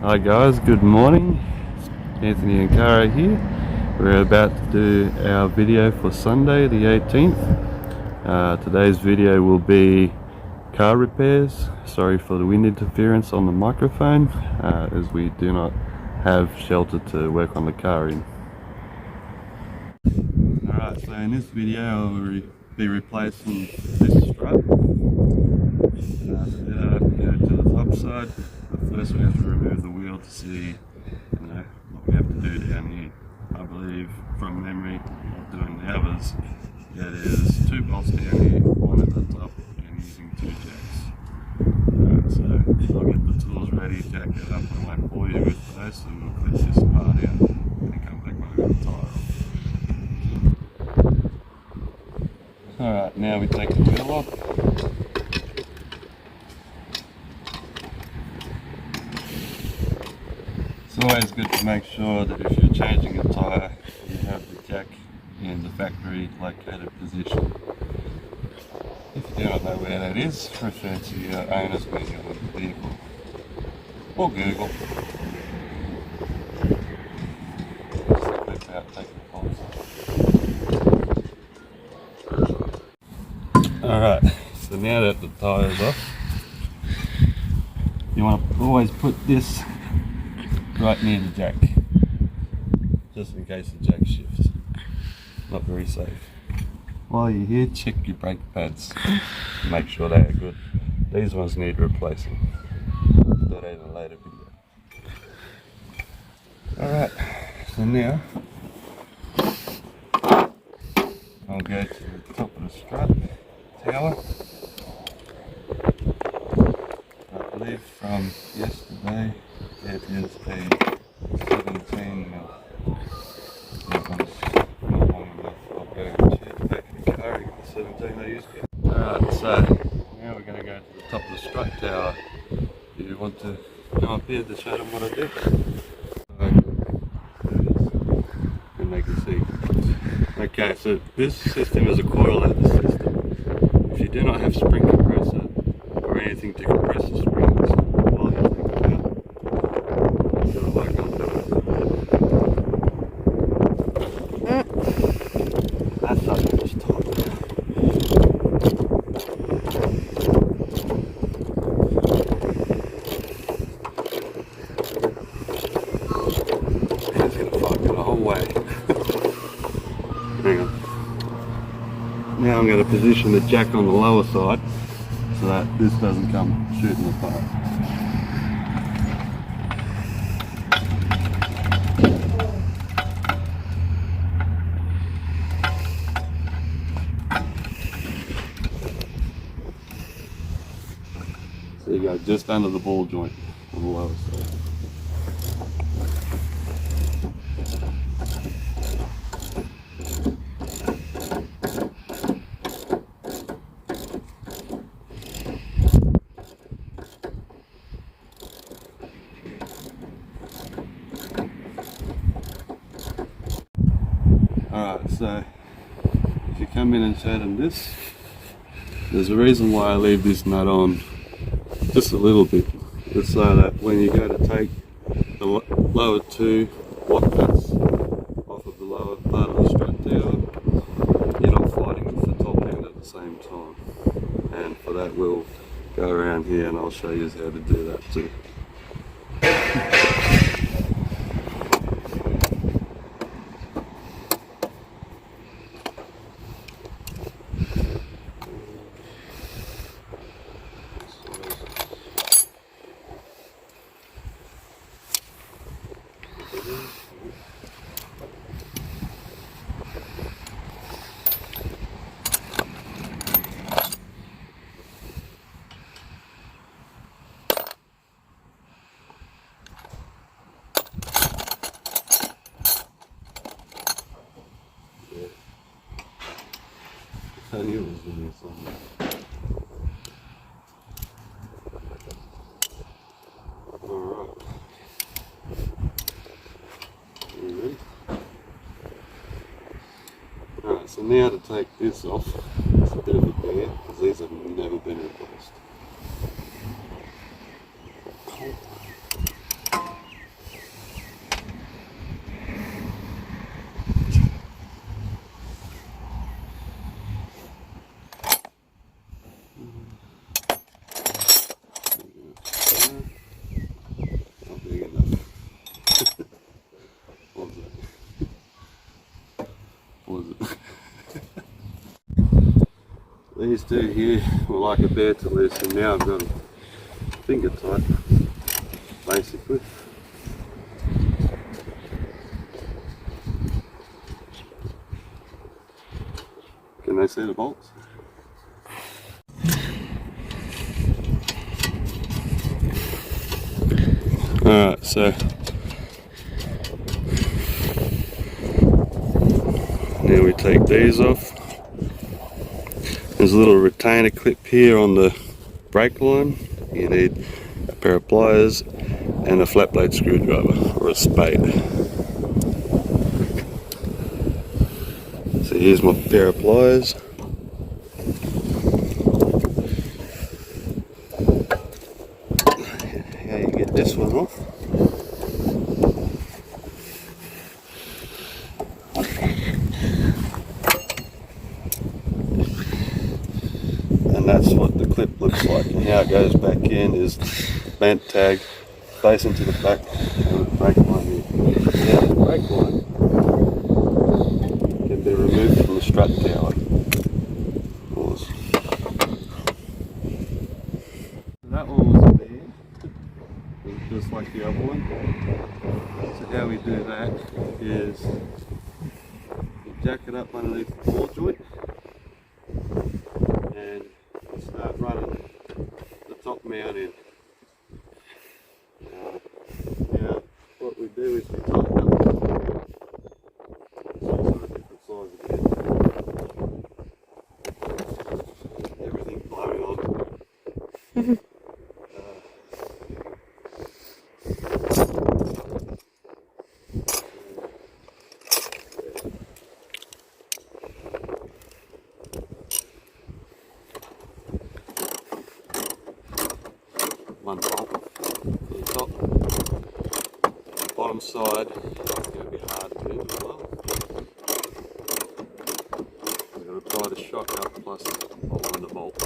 Hi guys, good morning. Anthony and Cara here. We're about to do our video for Sunday the 18th. Today's video will be car repairs. Sorry for the wind interference on the microphone, as we do not have shelter to work on the car in. Alright, so in this video I'll be replacing this strut. Then I have to go to the top side. But first we have to remove the wheel to see what we have to do down here. I believe from memory of doing the others, there is 2 bolts down here, one at the top, and using 2 jacks. So I'll get the tools ready, jack it up. I won't bore you with those, so we'll clip this part out and come back when I got the tyre off. Alright, now we take the wheel off. It's always good to make sure that if you're changing a tyre, you have the jack in the factory located position. If you do not know where that is, refer to your owner's manual of the vehicle or Google. Clip out, take the bolts off. Alright, so now that the tyre's off, you want to always put this right near the jack, just in case the jack shifts. Not very safe. While you're here, check your brake pads. Make sure they are good. These ones need replacing. Do that in a later video. Alright, so now I'll go to the top of the strut tower. I believe from yesterday it is a 17 mil. That one's not long enough. I'll go check back in the car. The 17 I used to. Alright, so now we're going to go to the top of the strut tower. You want to come up here to show them what I do? And they can see. Okay, so this system is a coil-lever system. If you do not have spring compressor or anything to compress the springs while you're thinking about it, like I'm doing. That's how you just talk. It's gonna fuck it the whole way. Hang on. Now I'm going to position the jack on the lower side so that this doesn't come shooting apart. There you go, just under the ball joint on the lower side. Alright, so if you come in and show them this, there's a reason why I leave this nut on just a little bit, just so that when you go to take the lower 2 lock nuts off of the lower part of the strut tower, you're not fighting with the top end at the same time. And for that we'll go around here and I'll show you how to do that too. I knew it was in there somewhere. Alright. Alright, so now to take this off, it's a bit of a bear because these have never been replaced. was it? These two here were like a bear to loose, and now I've got them finger tight, basically. Can they see the bolts? Alright, so now we take these off. There's a little retainer clip here on the brake line. You need a pair of pliers and a flat blade screwdriver or a spade. So here's my pair of pliers. How you get this one off? And that's what the clip looks like, and how it goes back in is bent tag facing to the back and the brake line here. Now the brake line can be removed from the strut tower. Pause. That one was there, it was just like the other one. So how we do that is you jack it up underneath the ball joint and start running the top mount in. Now what we do is we tighten up. It's also a different size again. Everything blowing on. One bolt for the top. Bottom side is going to be hard to do as well. We've got to tie the shock up plus one of the bolts.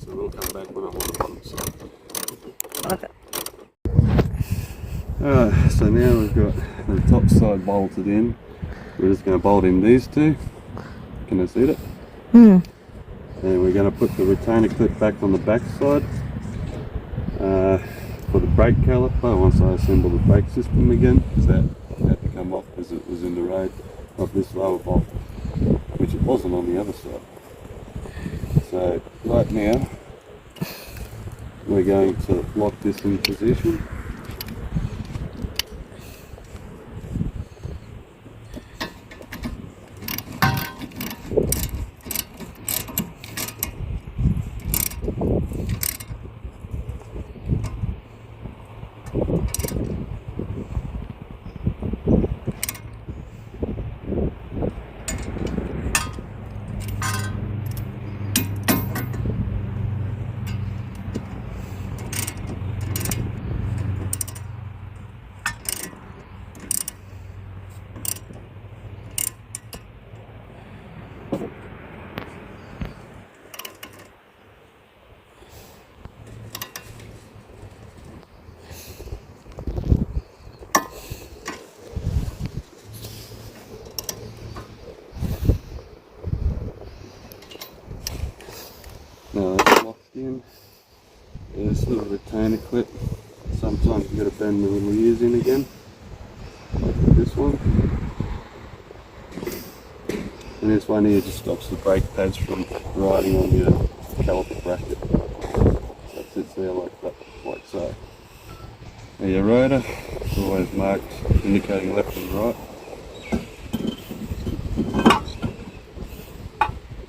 So we'll come back when I'm on the bottom side. Okay. Alright, so now we've got the top side bolted in. We're just going to bolt in these two. Can I see it? Hmm. And we're going to put the retainer clip back on the back side for the brake caliper once I assemble the brake system again, because that had to come off because it was in the road of this lower bolt, which it wasn't on the other side. So right now we're going to lock this in position. Now that's locked in. There's a little retainer clip. Sometimes you've got to bend the little ears in again, like this one. And this one here just stops the brake pads from riding on your caliper bracket. That sits there like that, like so. Now your rotor is always marked indicating left and right.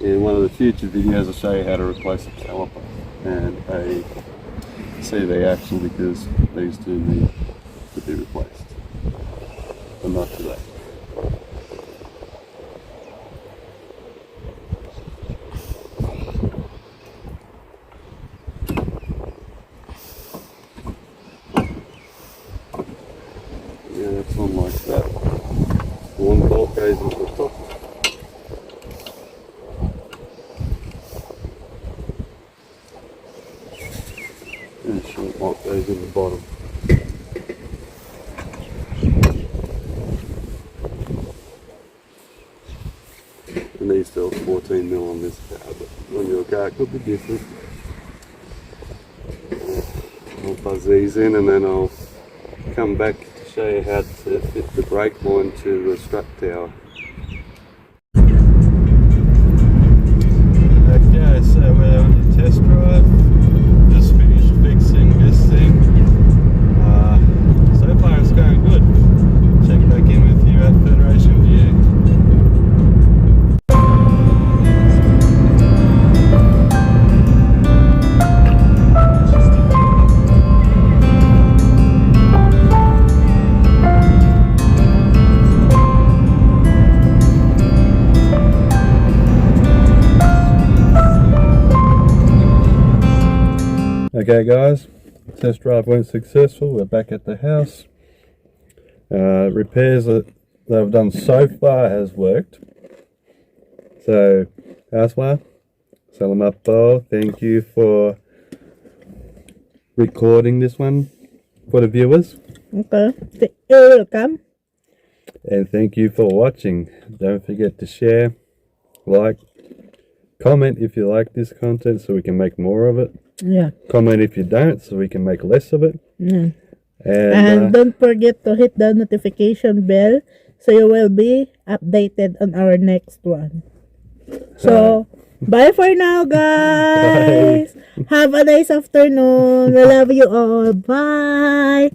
In one of the future videos I'll show you how to replace a caliper and a CV axle, because these two need to be replaced, but not today. Yeah, that's on like that. One bolt goes into the top. And a short bolt goes in the bottom. mil on this car, but on your car it could be different. I'll buzz these in and then I'll come back to show you how to fit the brake line to the strut tower. Okay, so we're on the test drive. Just finished fixing this thing. So far it's going good. Check back in with you at Federation View. Okay guys, test drive went successful. We're back at the house. Repairs that they've done so far has worked. So, housewife, Salamapo, thank you for recording this one for the viewers. Okay, you're welcome. And thank you for watching. Don't forget to share, like, comment if you like this content so we can make more of it. Yeah. Comment if you don't so we can make less of it. Mm. And Don't forget to hit the notification bell so you will be updated on our next one. So, bye for now, guys. Have a nice afternoon. I love you all. Bye.